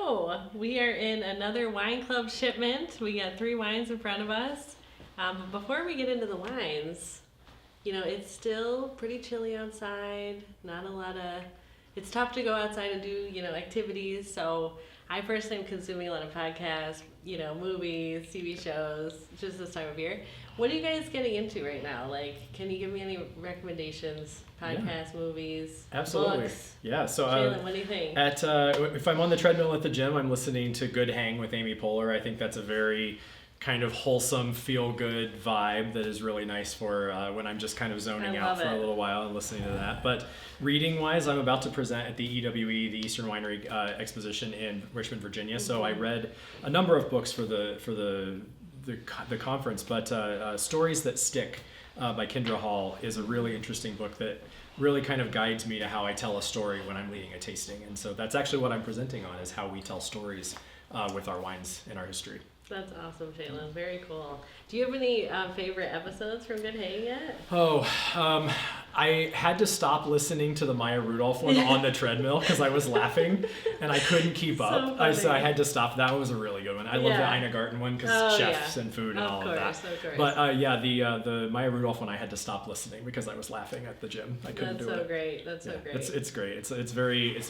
So we are in another wine club shipment. We got 3 wines in front of us. But before we get into the wines, it's still pretty chilly outside. Not a lot of, it's tough to go outside and do, activities. So I personally am consuming a lot of podcasts, movies, TV shows, just this time of year. What are you guys getting into right now? Like, can you give me any recommendations? Podcasts, movies, absolutely. Books? Yeah. So, Jalen, what do you think? If I'm on the treadmill at the gym, I'm listening to Good Hang with Amy Poehler. I think that's a very kind of wholesome, feel-good vibe that is really nice for when I'm just kind of zoning out for a little while and listening to that. But reading-wise, I'm about to present at the EWE, the Eastern Winery Exposition in Richmond, Virginia. So I read a number of books for the conference, but Stories That Stick by Kendra Hall is a really interesting book that really kind of guides me to how I tell a story when I'm leading a tasting. And so that's actually what I'm presenting on, is how we tell stories with our wines in our history. That's awesome, Shaylin. Very cool. Do you have any favorite episodes from Good Hang yet? I had to stop listening to the Maya Rudolph one on the treadmill because I was laughing and I couldn't keep up. So I had to stop. That was a really good one. I love the Ina Garten one because chefs and food and all of that. Of course. But the Maya Rudolph one, I had to stop listening because I was laughing at the gym. I couldn't do it. That's so great. It's great. It's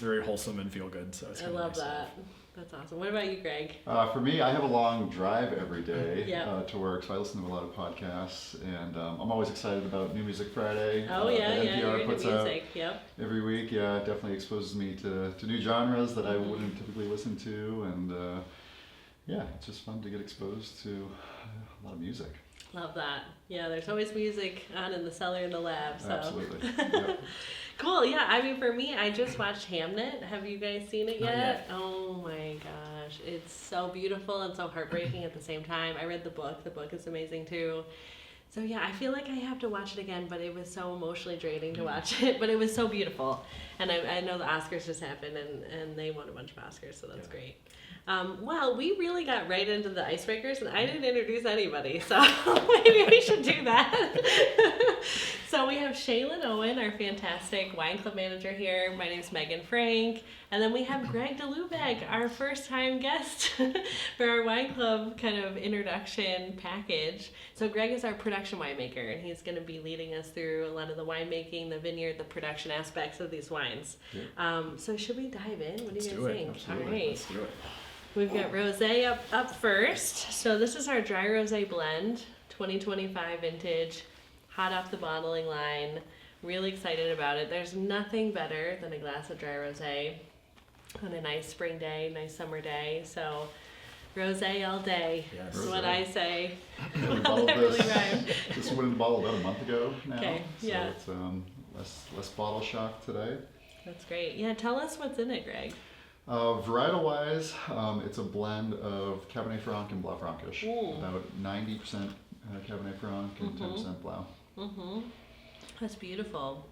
very wholesome and feel good. So I love that. That's awesome. What about you, Greg? For me, I have a long drive every day to work, so I listen to a lot of podcasts, and I'm always excited about New Music Friday. NPR puts out every week. Yeah, it definitely exposes me to new genres that I wouldn't typically listen to, and it's just fun to get exposed to a lot of music. Love that. Yeah, there's always music on in the cellar and the lab. So. Absolutely. Yep. Cool. Yeah, I mean, for me, I just watched Hamnet. Have you guys seen it yet? Oh my gosh. It's so beautiful and so heartbreaking at the same time. I read the book. The book is amazing too. So yeah, I feel like I have to watch it again, but it was so emotionally draining to watch it, but it was so beautiful. And I know the Oscars just happened and they won a bunch of Oscars, so that's great. Well, we really got right into the icebreakers, and I didn't introduce anybody, so maybe we should do that. So we have Shaylin Owen, our fantastic wine club manager here. My name's Megan Frank. And then we have Greg DeLubeck, our first-time guest for our wine club kind of introduction package. So Greg is our production winemaker, and he's going to be leading us through a lot of the winemaking, the vineyard, the production aspects of these wines. Yeah. So should we dive in? What do you guys think? Absolutely. All right. Let's do it. We've got rosé up first. So this is our dry rosé blend, 2025 vintage, hot off the bottling line. Really excited about it. There's nothing better than a glass of dry rosé on a nice spring day, nice summer day. So rosé all day is what I say. Yeah, we bottled this went in the bottle about a month ago now. Okay, so it's less bottle shock today. That's great. Yeah, tell us what's in it, Greg. Varietal-wise, it's a blend of Cabernet Franc and Blanc Frankish. About 90% Cabernet Franc and 10% Blanc. That's beautiful.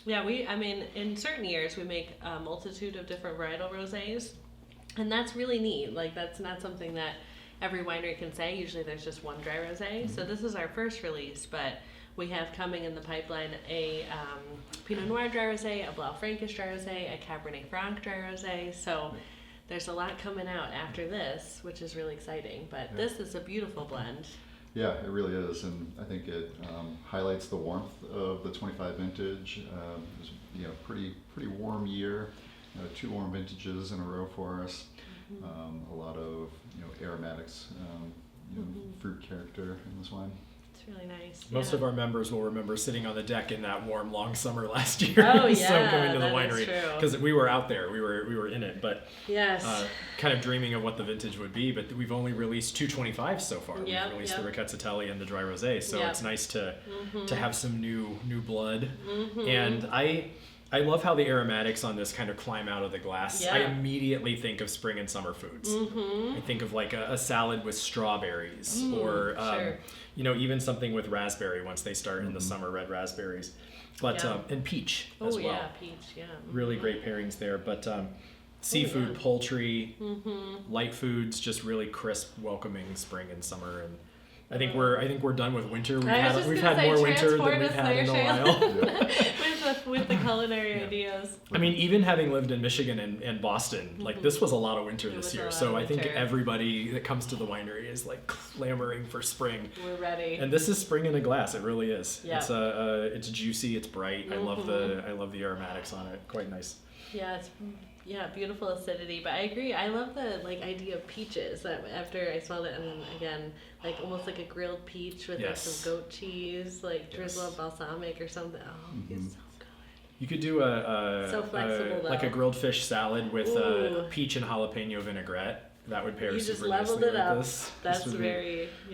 Yeah, in certain years we make a multitude of different varietal rosés, and that's really neat. Like, that's not something that every winery can say. Usually there's just one dry rosé. So this is our first release, but we have coming in the pipeline a Pinot Noir dry rosé, a Blanc Frankish dry rosé, a Cabernet Franc dry rosé. So there's a lot coming out after this, which is really exciting. But this is a beautiful blend. Yeah, it really is, and I think it highlights the warmth of the 25 vintage. It was pretty warm year, 2 warm vintages in a row for us. A lot of aromatics, fruit character in this wine. It's really nice. Most of our members will remember sitting on the deck in that warm, long summer last year. Oh yeah, so coming to the winery, because we were out there, we were in it, but yes, kind of dreaming of what the vintage would be. But we've only released 2 25s so far. We've released the Rickettatelli and the dry rosé, so it's nice to have some new blood. And I love how the aromatics on this kind of climb out of the glass. I immediately think of spring and summer foods. I think of like a salad with strawberries, or even something with raspberry once they start in the summer, red raspberries. But and peach as well. Oh yeah, peach, really great pairings there. But seafood, poultry, light foods, just really crisp, welcoming spring and summer, and I think we're done with winter. We've we've had more winter than we've had in a while. with the culinary ideas. I mean, even having lived in Michigan and Boston, like this was a lot of winter this year. So I think everybody that comes to the winery is like clamoring for spring. We're ready. And this is spring in a glass. It really is. Yeah. It's juicy. It's bright. I love the aromatics on it. Quite nice. Yeah, it's beautiful acidity. But I agree. I love the idea of peaches. That after I smelled it, and then again, like almost like a grilled peach with like some goat cheese, like drizzle of balsamic or something. Oh, it's so good. You could do so flexible, like a grilled fish salad with peach and jalapeno vinaigrette. That would pair super nicely with this. That's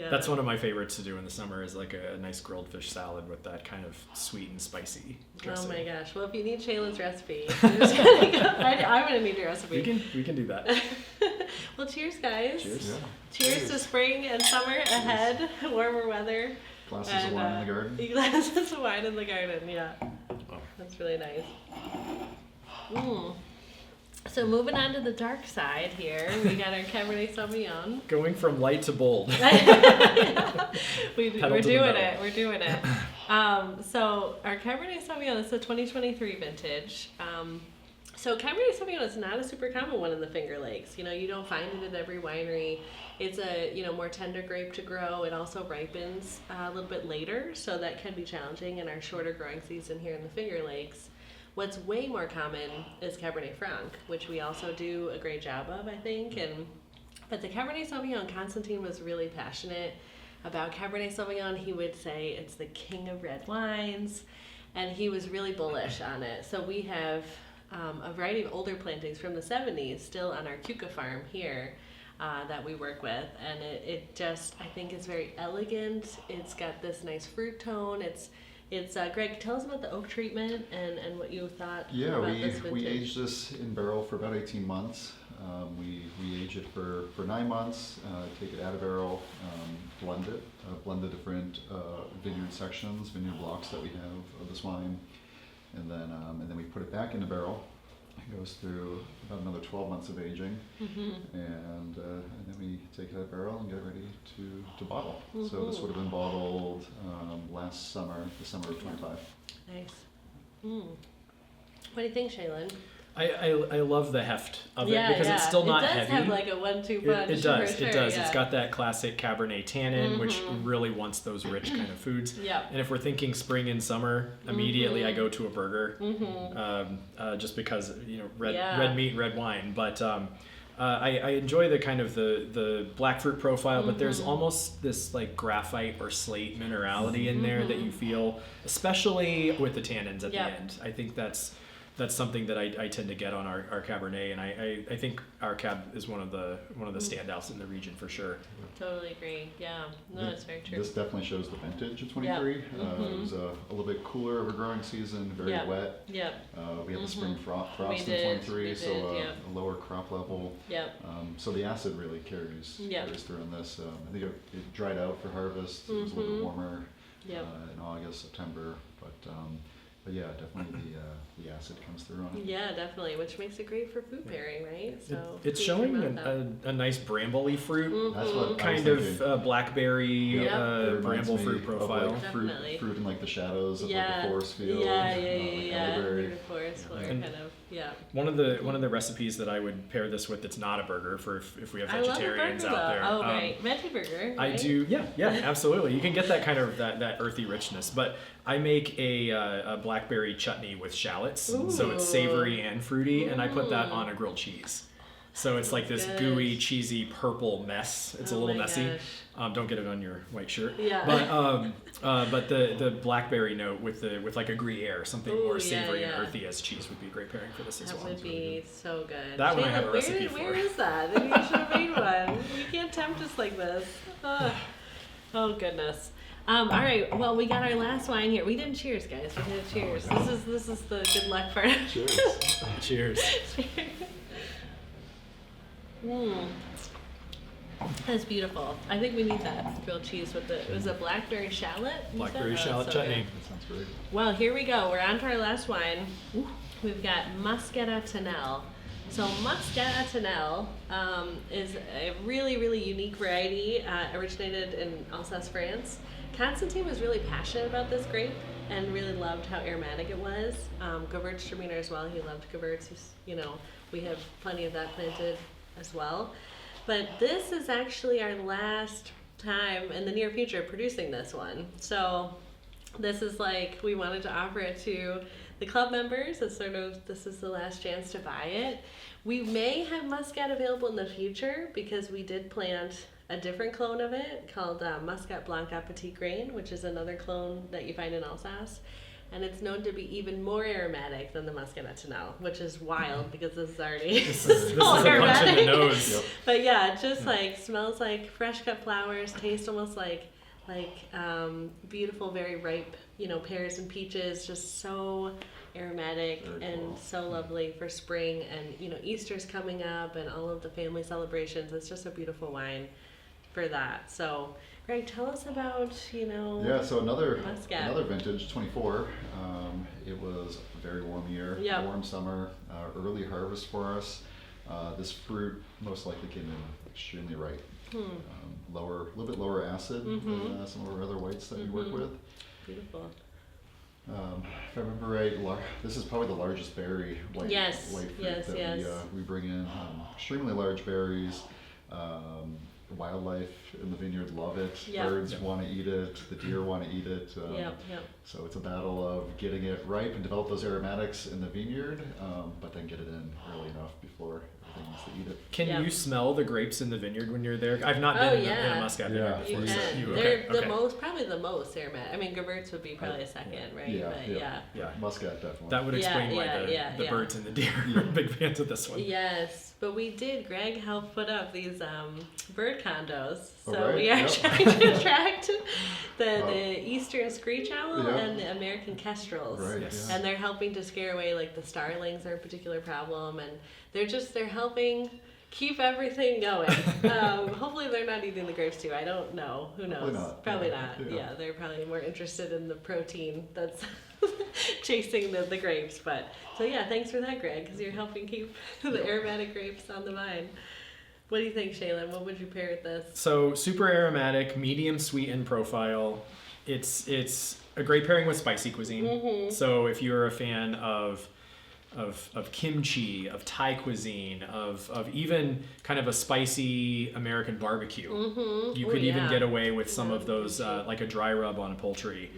That's one of my favorites to do in the summer is like a nice grilled fish salad with that kind of sweet and spicy dressing. Oh my gosh. Well, if you need Shayla's recipe, I'm going to need your recipe. We can do that. Well, cheers, guys. Cheers. Yeah. Cheers to spring and summer ahead, warmer weather. Glasses of wine in the garden. Glasses of wine in the garden, yeah. That's really nice. So moving on to the dark side here, we got our Cabernet Sauvignon. Going from light to bold. We're doing it. So our Cabernet Sauvignon is a 2023 vintage. So Cabernet Sauvignon is not a super common one in the Finger Lakes. You don't find it at every winery. It's a more tender grape to grow. It also ripens a little bit later, so that can be challenging in our shorter growing season here in the Finger Lakes. What's way more common is Cabernet Franc, which we also do a great job of, I think. But the Cabernet Sauvignon, Constantine was really passionate about Cabernet Sauvignon. He would say it's the king of red wines, and he was really bullish on it. So we have a variety of older plantings from the 70s still on our Cuca farm here that we work with, and it just, I think, is very elegant. It's got this nice fruit tone. It's Greg, tell us about the oak treatment and what you thought about this vintage. We aged this in barrel for about 18 months. We age it for 9 months, take it out of barrel, blend the different vineyard sections, vineyard blocks that we have of this wine, and then we put it back in the barrel. It goes through about another 12 months of aging, and then we take it out of barrel and get it ready to bottle. So this would have been bottled last summer, the summer of 25. Nice. What do you think, Shaylin? I love the heft of it because it's still not heavy. It does have like a 1-2 punch. It does. For sure, it does. It's got that classic Cabernet tannin, which really wants those rich kind of foods. Yeah. And if we're thinking spring and summer, immediately I go to a burger, just because red meat, red wine. But I enjoy the kind of the black fruit profile, but there's almost this like graphite or slate minerality in there that you feel, especially with the tannins at the end. I think that's something that I tend to get on our Cabernet, and I think our Cab is one of the standouts in the region for sure. Totally agree. Yeah, no, it's very true. This definitely shows the vintage of 23. It was a little bit cooler of a growing season, very wet. Yep. We had the spring frost in 23, so a lower crop level. Yep. So the acid really carries through on this. I think it dried out for harvest. It was a little bit warmer in August, September, but yeah, definitely the acid comes through on it. Yeah, definitely, which makes it great for food pairing, right? So it's showing a nice brambley fruit, That's what kind of blackberry bramble fruit profile. Like fruit in like the shadows of like a forest field. Like forest floor kind of. Yeah. One of the recipes that I would pair this with that's not a burger for if we have vegetarians out there. Oh right, veggie burger. Right? I do. Yeah, absolutely. You can get that kind of that earthy richness, but I make a blackberry chutney with shallots, so it's savory and fruity, and I put that on a grilled cheese. So it's like this gooey, cheesy purple mess. It's a little messy. Don't get it on your white shirt. Yeah. But the blackberry note with like a Gruyere, something more savory and earthy as cheese would be a great pairing for this as well. That would be so good. That one I have a recipe for. Where is that? You should have made one. You can't tempt us like this. Oh goodness. All right. Well, we got our last wine here. We didn't cheers, guys. We did cheers. This is the good luck part. Cheers. Cheers. That's beautiful. I think we need that grilled cheese with it was a blackberry shallot. Blackberry shallot chutney. That sounds great. Well, here we go. We're on to our last wine. We've got Muscat Tonnelle. So Muscat Attenelle is a really, really unique variety, originated in Alsace, France. Constantine was really passionate about this grape and really loved how aromatic it was. Gewürztraminer as well, he loved Gewürz. We have plenty of that planted as well. But this is actually our last time in the near future producing this one. So this is like, we wanted to offer it to the club members as sort of, this is the last chance to buy it. We may have Muscat available in the future because we did plant a different clone of it called Muscat Blanc à Petit Grain, which is another clone that you find in Alsace. And it's known to be even more aromatic than the Muscat Attenelle, which is wild because this is already this is a aromatic. punch in the nose. Yep. But yeah, it just like smells like fresh cut flowers, tastes almost like beautiful, very ripe, pears and peaches, just so aromatic and so lovely for spring. And Easter's coming up and all of the family celebrations. It's just a beautiful wine for that. So Greg, tell us about Yeah, so another Muscat. vintage, 24. It was a very warm year, Yep. warm summer, early harvest for us. This fruit most likely came in extremely ripe. A little bit lower acid than some of our other whites that we work with. Beautiful. If I remember right, this is probably the largest berry white fruit that we bring in. Extremely large berries. Wildlife in the vineyard love it. Yep. Birds want to eat it. The deer want to eat it. So it's a battle of getting it ripe and develop those aromatics in the vineyard, but then get it in early enough before everything wants to eat it. Can you smell the grapes in the vineyard when you're there? I've not been in a Muscat vineyard before. You can. Okay. They're probably the most aromatic. I mean, Gewürz would be probably a second, right? Yeah. Muscat definitely. That would explain why the birds and the deer are big fans of this one. Yes, but we did. Greg helped put up these bird condos, so right. we are trying to attract the eastern screech owl and the American kestrels, and they're helping to scare away like the starlings are a particular problem, and they're helping keep everything going. Hopefully they're not eating the grapes too. I don't know. Who knows? Probably not. Yeah, they're probably more interested in the protein that's chasing the grapes. But so yeah, thanks for that, Greg, because you're helping keep the aromatic grapes on the vine. What do you think, Shaylin? What would you pair with this? So super aromatic, medium sweet in profile. It's a great pairing with spicy cuisine. So if you're a fan of kimchi, of Thai cuisine, of even kind of a spicy American barbecue. You could even get away with some of those, like a dry rub on a poultry.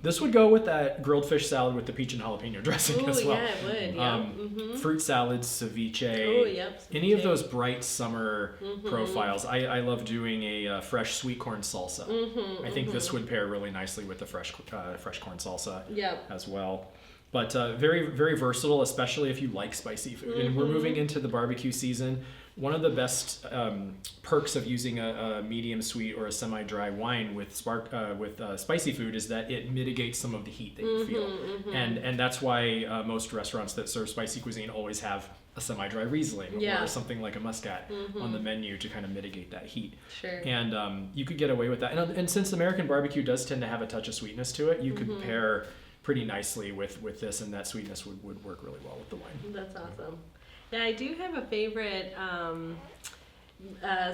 This would go with that grilled fish salad with the peach and jalapeno dressing as well. Yeah, it would. Fruit salads, ceviche, any of those bright summer profiles. I love doing a fresh sweet corn salsa. I think this would pair really nicely with the fresh corn salsa as well. But very, very versatile, especially if you like spicy food. And we're moving into the barbecue season. One of the best perks of using a medium sweet or a semi-dry wine with spicy food is that it mitigates some of the heat that you feel. And that's why most restaurants that serve spicy cuisine always have a semi-dry Riesling or something like a Muscat on the menu to kind of mitigate that heat. Sure. And you could get away with that. And since American barbecue does tend to have a touch of sweetness to it, you could pair pretty nicely with this, and that sweetness would work really well with the wine. That's awesome. Yeah, I do have a favorite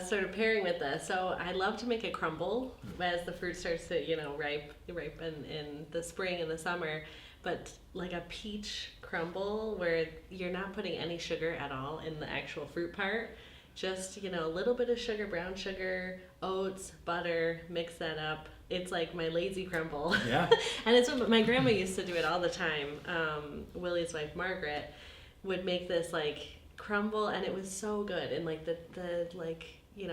sort of pairing with this. So I love to make a crumble as the fruit starts to ripen in the spring and the summer, but like a peach crumble where you're not putting any sugar at all in the actual fruit part. Just a little bit of sugar, brown sugar, oats, butter, mix that up. It's like my lazy crumble. Yeah. And it's what my grandma used to do it all the time. Willie's wife, Margaret, would make this like crumble, and it was so good. And like the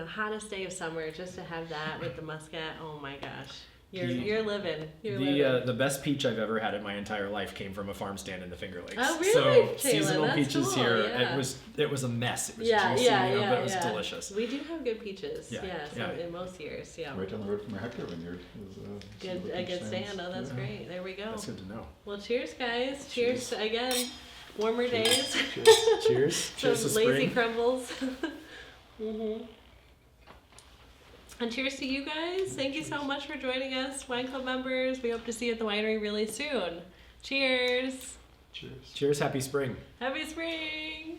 hottest day of summer, just to have that with the Muscat. Oh my gosh. You're living. The best peach I've ever had in my entire life came from a farm stand in the Finger Lakes. Oh, really? So Jaylen, seasonal peaches cool. here. Yeah. It was a mess. It was juicy, but it was delicious. We do have good peaches. In most years. Yeah. Right down the road from our Hector vineyard. A good stand. Oh, that's great. There we go. That's good to know. Well, cheers, guys. Cheers again. Warmer days. Cheers. Cheers to Some lazy spring. crumbles. And cheers to you guys. Thank you so much for joining us, Wine Club members. We hope to see you at the winery really soon. Cheers. Cheers. Cheers. Happy spring. Happy spring.